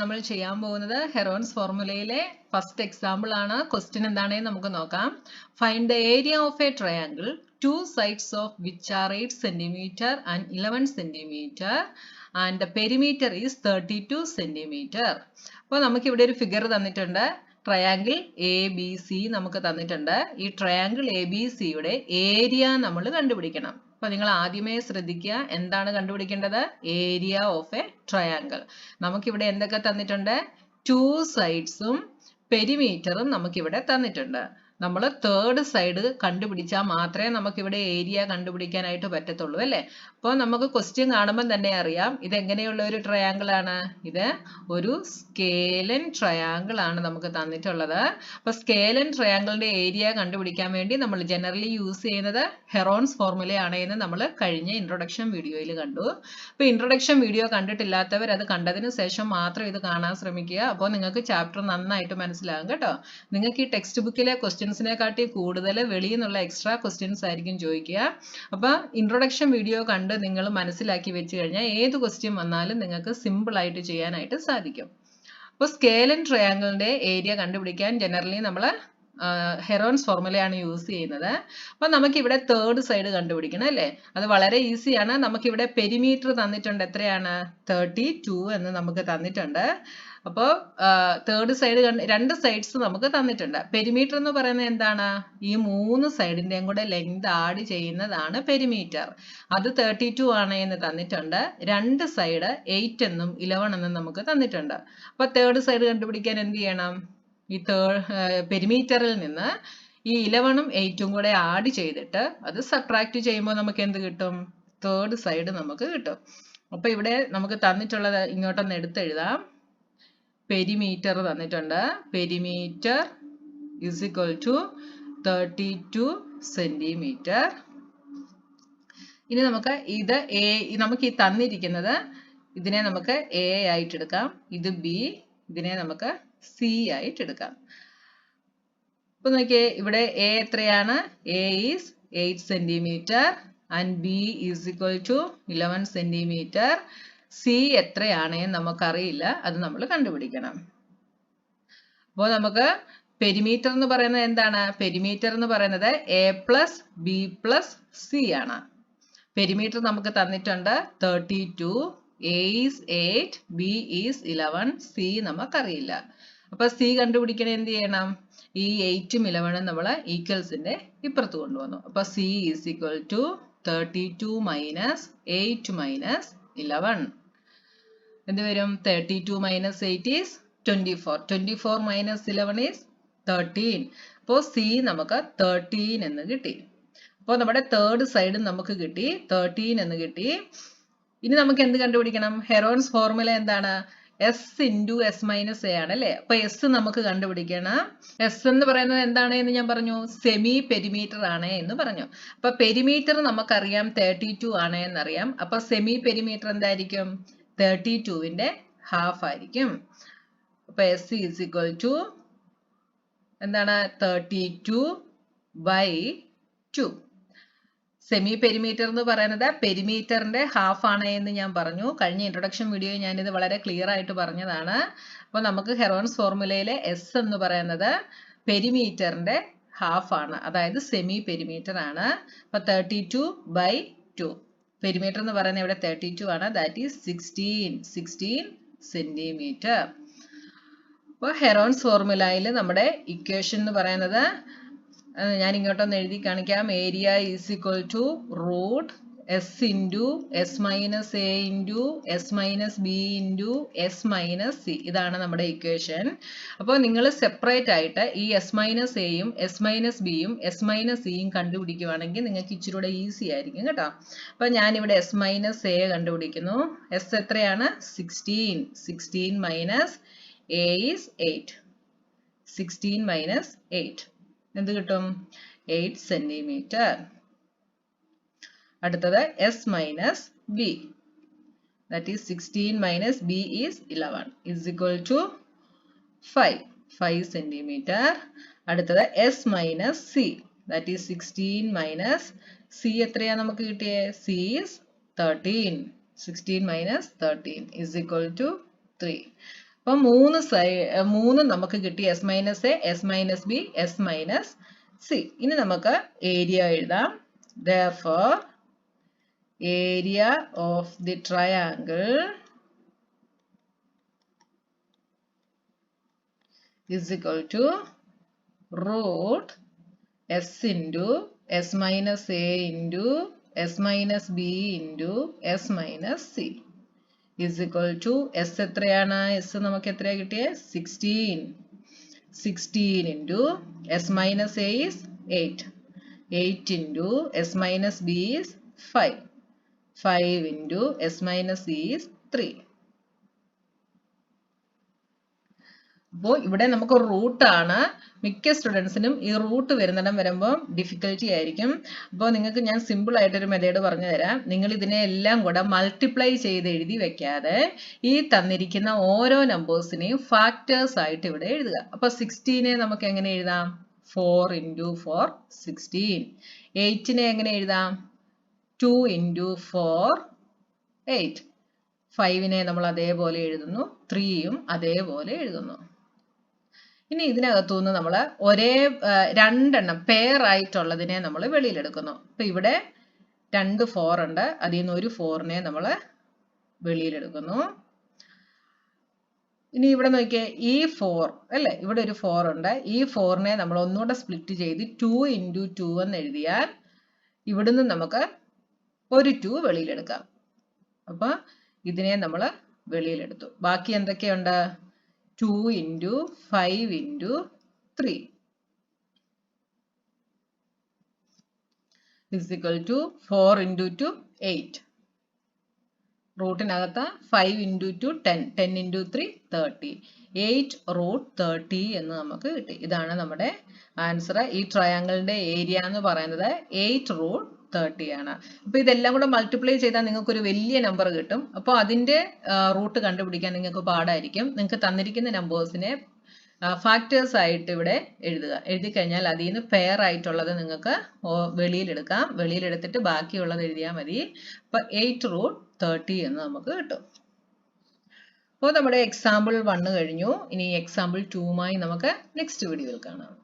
നമ്മൾ ചെയ്യാൻ പോകുന്നത് ഹെറോൺസ് ഫോർമുലയിലെ ഫസ്റ്റ് എക്സാമ്പിൾ ആണ്. ക്വസ്റ്റ്യൻ എന്താണെന്ന് നമുക്ക് നോക്കാം. Find the area of A triangle two sides of which are 8 cm and 11 cm and the perimeter is 32 cm. അപ്പോൾ നമുക്ക് ഇവിടെ ഒരു ഫിഗർ തന്നിട്ടുണ്ട്. ട്രയാങ്കിൾ എ ബി സി നമുക്ക് തന്നിട്ടുണ്ട്. ഈ ട്രയാങ്കിൾ എ ബി സിയുടെ ഏരിയ നമ്മൾ കണ്ടുപിടിക്കണം. അപ്പോൾ നിങ്ങൾ ആദ്യമേ ശ്രദ്ധിക്കുക, എന്താണ് കണ്ടുപിടിക്കേണ്ടത്? Area of A triangle. നമുക്കിവിടെ എന്തൊക്കെ തന്നിട്ടുണ്ട്? 2 സൈഡ്സും പെരിമീറ്ററും നമുക്കിവിടെ തന്നിട്ടുണ്ട്. നമ്മൾ തേർഡ് സൈഡ് കണ്ടുപിടിച്ചാൽ മാത്രമേ നമുക്കിവിടെ ഏരിയ കണ്ടുപിടിക്കാനായിട്ട് പറ്റത്തുള്ളൂ അല്ലേ. അപ്പോൾ നമുക്ക് ക്വസ്റ്റ്യൻ കാണുമ്പോൾ തന്നെ അറിയാം ഇത് എങ്ങനെയുള്ള ഒരു ട്രയാങ്കിൾ ആണ്. ഇത് ഒരു സ്കേലൻ ട്രയാങ്കിൾ ആണ് നമുക്ക് തന്നിട്ടുള്ളത്. അപ്പോൾ സ്കേലൻ ട്രയാങ്കിളിന്റെ ഏരിയ കണ്ടുപിടിക്കാൻ വേണ്ടി നമ്മൾ ജനറലി യൂസ് ചെയ്യുന്നത് ഹെറോൺസ് ഫോർമുലയാണ് എന്ന് നമ്മൾ കഴിഞ്ഞ ഇൻട്രൊഡക്ഷൻ വീഡിയോയിൽ കണ്ടു. അപ്പോൾ ഇൻട്രൊഡക്ഷൻ വീഡിയോ കണ്ടിട്ടില്ലാത്തവർ അത് കണ്ടതിന് ശേഷം മാത്രം ഇത് കാണാൻ ശ്രമിക്കുക. അപ്പോൾ നിങ്ങൾക്ക് ചാപ്റ്റർ നന്നായിട്ട് മനസ്സിലാകും കേട്ടോ. നിങ്ങൾക്ക് ഈ ടെക്സ്റ്റ് ബുക്കിലെ ക്വസ്റ്റ്യൻസിനെക്കാട്ടി കൂടുതൽ വെളിയിൽ നിന്നുള്ള എക്സ്ട്രാ ക്വസ്റ്റ്യൻസ് ആയിരിക്കും ചോദിക്കുക. അപ്പോൾ ഇൻട്രൊഡക്ഷൻ വീഡിയോ കണ്ട് നിങ്ങൾ മനസ്സിലാക്കി വെച്ച് കഴിഞ്ഞാൽ ഏത് ക്വസ്റ്റ്യൻ വന്നാലും നിങ്ങൾക്ക് സിമ്പിൾ ആയിട്ട് ചെയ്യാനായിട്ട് സാധിക്കും. അപ്പോൾ സ്കേലൻ ട്രയാങ്കിളിന്റെ ഏരിയ കണ്ടുപിടിക്കാൻ ജനറലി നമ്മൾ ഹെറോൺസ് ഫോർമുലയാണ് യൂസ് ചെയ്യുന്നത്. അപ്പോൾ നമുക്കിവിടെ തേർഡ് സൈഡ് കണ്ടുപിടിക്കണം അല്ലേ. അത് വളരെ ഈസിയാണ്. നമുക്കിവിടെ പെരിമീറ്റർ തന്നിട്ടുണ്ട്. എത്രയാണ്? 32 എന്ന് നമുക്ക് തന്നിട്ടുണ്ട്. അപ്പോൾ തേർഡ് സൈഡ് രണ്ട് സൈഡ്സ് നമുക്ക് തന്നിട്ടുണ്ട്. പെരിമീറ്റർ എന്ന് പറയുന്നത് എന്താണ്? ഈ 3 സൈഡിന്റെയും കൂടെ ലെങ്ത് ആഡ് ചെയ്യുന്നതാണ് പെരിമീറ്റർ. അത് 32 ആണ് എന്ന് തന്നിട്ടുണ്ട്. രണ്ട് സൈഡ് 8 എന്നും 11 എന്നും നമുക്ക് തന്നിട്ടുണ്ട്. അപ്പോൾ തേർഡ് സൈഡ് കണ്ടുപിടിക്കാൻ എന്ത് ചെയ്യണം? ഈ പെരിമീറ്ററിൽ നിന്ന് ഈ 11ഉം 8ഉം കൂടെ ആഡ് ചെയ്തിട്ട് അത് സബ്ട്രാക്ട് ചെയ്യുമ്പോൾ നമുക്ക് എന്ത് കിട്ടും? തേർഡ് സൈഡ് നമുക്ക് കിട്ടും. അപ്പോൾ ഇവിടെ നമുക്ക് തന്നിട്ടുള്ളത് ഇങ്ങോട്ടൊന്ന് എടുത്തെഴുതാം. പെരിമീറ്റർ തന്നിട്ടുണ്ട്. Perimeter is equal to 32 centimetre. ഇനി നമുക്ക് ഇത് നമുക്ക് ഈ തന്നിരിക്കുന്നത് ഇതിനെ നമുക്ക് എ ആയിട്ട് എടുക്കാം. ഇത് ബി, ഇതിനെ നമുക്ക് സി ആയിട്ട് എടുക്കാം. അപ്പൊ നോക്കിയേ, ഇവിടെ എ എത്രയാണ്? A is 8 centimetre and B is equal to 11 centimetre. C എത്രയാണ് നമുക്കറിയില്ല, അത് നമ്മൾ കണ്ടുപിടിക്കണം. അപ്പോൾ നമുക്ക് പെരിമീറ്റർ എന്ന് പറയുന്നത് എന്താണ്? പെരിമീറ്റർ എന്ന് പറയുന്നത് A plus B plus C ആണ്. പെരിമീറ്റർ നമുക്ക് തന്നിട്ടുണ്ട് 32, A is 8, B is 11, C നമുക്കറിയില്ല. അപ്പൊ സി കണ്ടുപിടിക്കണേ എന്ത് ചെയ്യണം? ഈ 8ഉം 11ഉം നമ്മൾ ഈക്വൽസിന്റെ ഇപ്പുറത്ത് കൊണ്ടുവന്നു. അപ്പൊ C is equal to 32 minus 8 minus 11. എന്ത് വരും? 32 മൈനസ് 8 ഈസ് 24. 24 minus 11 is 13. അപ്പോൾ സി നമുക്ക് 13 എന്ന് കിട്ടി. അപ്പോൾ നമ്മുടെ തേർഡ് സൈഡ് നമുക്ക് കിട്ടി, 13 എന്ന് കിട്ടി. ഇനി നമുക്ക് എന്ത് കണ്ടുപിടിക്കണം? ഹെറോൺസ് ഫോർമുല എന്താണ്? S into S minus A ആണ് അല്ലേ. അപ്പൊ എസ് നമുക്ക് കണ്ടുപിടിക്കണം. എസ് എന്ന് പറയുന്നത് എന്താണ് എന്ന് ഞാൻ പറഞ്ഞു? സെമി പെരിമീറ്റർ ആണ് എന്ന് പറഞ്ഞു. അപ്പൊ പെരിമീറ്റർ നമുക്കറിയാം 32 ആണ് എന്നറിയാം. അപ്പൊ സെമി പെരിമീറ്റർ എന്തായിരിക്കും? 32ന്റെ ഹാഫ് ആയിരിക്കും. അപ്പൊ എസ് ഈസ് ഈക്വൽ ടു എന്താണ്? 32 by 2. സെമി പെരിമീറ്റർ എന്ന് പറയുന്നത് പെരിമീറ്ററിന്റെ ഹാഫ് ആണ് എന്ന് ഞാൻ പറഞ്ഞു. കഴിഞ്ഞ ഇൻട്രൊഡക്ഷൻ വീഡിയോയിൽ ഞാനിത് വളരെ ക്ലിയർ ആയിട്ട് പറഞ്ഞതാണ്. അപ്പോൾ നമുക്ക് ഹെറോൺസ് ഫോർമുലയിലെ എസ് എന്ന് പറയുന്നത് പെരിമീറ്ററിന്റെ ഹാഫ് ആണ്, അതായത് സെമി പെരിമീറ്റർ ആണ്. അപ്പൊ 32 by 2. പെരിമീറ്റർ എന്ന് പറയുന്നത് ഇവിടെ 32 ആണ്. That is 16 centimetre. അപ്പോൾ ഹെറോൺസ് ഫോർമുലയിൽ നമ്മുടെ ഇക്വേഷൻ എന്ന് പറയുന്നത് ഞാൻ ഇങ്ങോട്ടൊന്ന് എഴുതി കാണിക്കാം. Area is equal to root S into S minus A into S minus B into S minus C. ഇതാണ് നമ്മുടെ ഇക്വേഷൻ. അപ്പോൾ നിങ്ങൾ സെപ്പറേറ്റ് ആയിട്ട് ഈ എസ് മൈനസ് എയും എസ് മൈനസ് ബിയും എസ് മൈനസ് സിയും കണ്ടുപിടിക്കുകയാണെങ്കിൽ നിങ്ങൾക്ക് ഇച്ചിരി കൂടെ ഈസി ആയിരിക്കും കേട്ടോ. അപ്പോൾ ഞാനിവിടെ എസ് മൈനസ് എ കണ്ടുപിടിക്കുന്നു. എസ് എത്രയാണ്? 16 മൈനസ് എ ഈസ് 8. 16 മൈനസ് 8 എന്ത് കിട്ടും? 8 സെന്റിമീറ്റർ. അടുത്തത് S minus B, that is 16 minus B is 11 is equal to 5 centimetre. അടുത്തത് S minus C, that is 16 minus C എത്രയാ നമുക്ക് കിട്ടിയേ? C is 13. 16 minus 13 is equal to 3. അപ്പോൾ മൂന്ന് നമുക്ക് കിട്ടി, S minus A, S minus B, S minus C. ഇനി നമുക്ക് ഏരിയ എഴുതാം. Therefore, area of the triangle is equal to root s into s minus a into s minus b into s minus c is equal to s എത്രയാണ്? s നമുക്ക് എത്രയാ കിട്ടിയേ? 16. 16 into s minus a is 8. 8 into s minus b is 5. 5 into s minus c is 3. അപ്പോൾ ഇവിടെ നമുക്ക് root ആണ്. മിക്ക സ്റ്റുഡൻസിനും ഈ റൂട്ട് വരുന്നിടം വരുമ്പോൾ ഡിഫിക്കൽറ്റി ആയിരിക്കും. അപ്പോൾ നിങ്ങൾക്ക് ഞാൻ സിമ്പിൾ ആയിട്ടൊരു മെത്തേഡ് പറഞ്ഞു തരാം. നിങ്ങൾ ഇതിനെ എല്ലാം കൂടെ മൾട്ടിപ്ലൈ ചെയ്ത് എഴുതി വെക്കാതെ ഈ തന്നിരിക്കുന്ന ഓരോ നമ്പേഴ്സിനെയും ഫാക്ടേഴ്സ് ആയിട്ട് ഇവിടെ എഴുതുക. അപ്പോൾ 16നെ നമുക്ക് എങ്ങനെ എഴുതാം? 4 into 4 16. 8നെ എങ്ങനെ എഴുതാം? 2 into 4 8. 5നെ നമ്മൾ അതേപോലെ എഴുതുന്നു. 3യും അതേപോലെ എഴുതുന്നു. ഇനി ഇതിനകത്തുനിന്ന് നമ്മൾ ഒരേ രണ്ടെണ്ണം പെയർ ആയിട്ടുള്ളതിനെ നമ്മൾ വെളിയിലെടുക്കുന്നു. അപ്പൊ ഇവിടെ 2 4 ഉണ്ട്. അതിൽ നിന്ന് ഒരു 4നെ നമ്മൾ വെളിയിലെടുക്കുന്നു. ഇനി ഇവിടെ നോക്കിയേ, ഈ 4 അല്ലേ, ഇവിടെ ഒരു 4 ഉണ്ട്. ഈ 4നെ നമ്മൾ ഒന്നുകൂടെ സ്പ്ലിറ്റ് ചെയ്ത് 2 into 2 എന്ന് എഴുതിയാൽ ഇവിടുന്ന് നമുക്ക് ഒരു 2 വെളിയിലെടുക്കാം. അപ്പൊ ഇതിനെ നമ്മൾ വെളിയിലെടുത്തു. ബാക്കി എന്തൊക്കെയുണ്ട്? 2 into 5 into 3 is equal to 4 into 2 8. റൂട്ടിനകത്ത് 5 into 2 10. 10 into 3 30. 8 root 30 എന്ന് നമുക്ക് കിട്ടി. ഇതാണ് നമ്മുടെ ആൻസർ. ഈ ട്രയാങ്കിളിന്റെ ഏരിയ എന്ന് പറയുന്നത് 8 root 30 ആണ്. അപ്പൊ ഇതെല്ലാം കൂടെ മൾട്ടിപ്ലൈ ചെയ്താൽ നിങ്ങൾക്ക് ഒരു വലിയ നമ്പർ കിട്ടും. അപ്പോൾ അതിന്റെ റൂട്ട് കണ്ടുപിടിക്കാൻ നിങ്ങൾക്ക് പാടായിരിക്കും. നിങ്ങൾക്ക് തന്നിരിക്കുന്ന നമ്പേഴ്സിനെ ഫാക്ടേഴ്സ് ആയിട്ട് ഇവിടെ എഴുതുക. എഴുതി കഴിഞ്ഞാൽ അതിൽ നിന്ന് പെയർ ആയിട്ടുള്ളത് നിങ്ങൾക്ക് വെളിയിലെടുക്കാം. വെളിയിലെടുത്തിട്ട് ബാക്കിയുള്ളത് എഴുതിയാൽ മതി. അപ്പൊ 8 root 30 എന്ന് നമുക്ക് കിട്ടും. അപ്പോൾ നമ്മുടെ എക്സാമ്പിൾ 1 കഴിഞ്ഞു. ഇനി എക്സാമ്പിൾ 2മായി നമുക്ക് നെക്സ്റ്റ് വീഡിയോയിൽ കാണാം.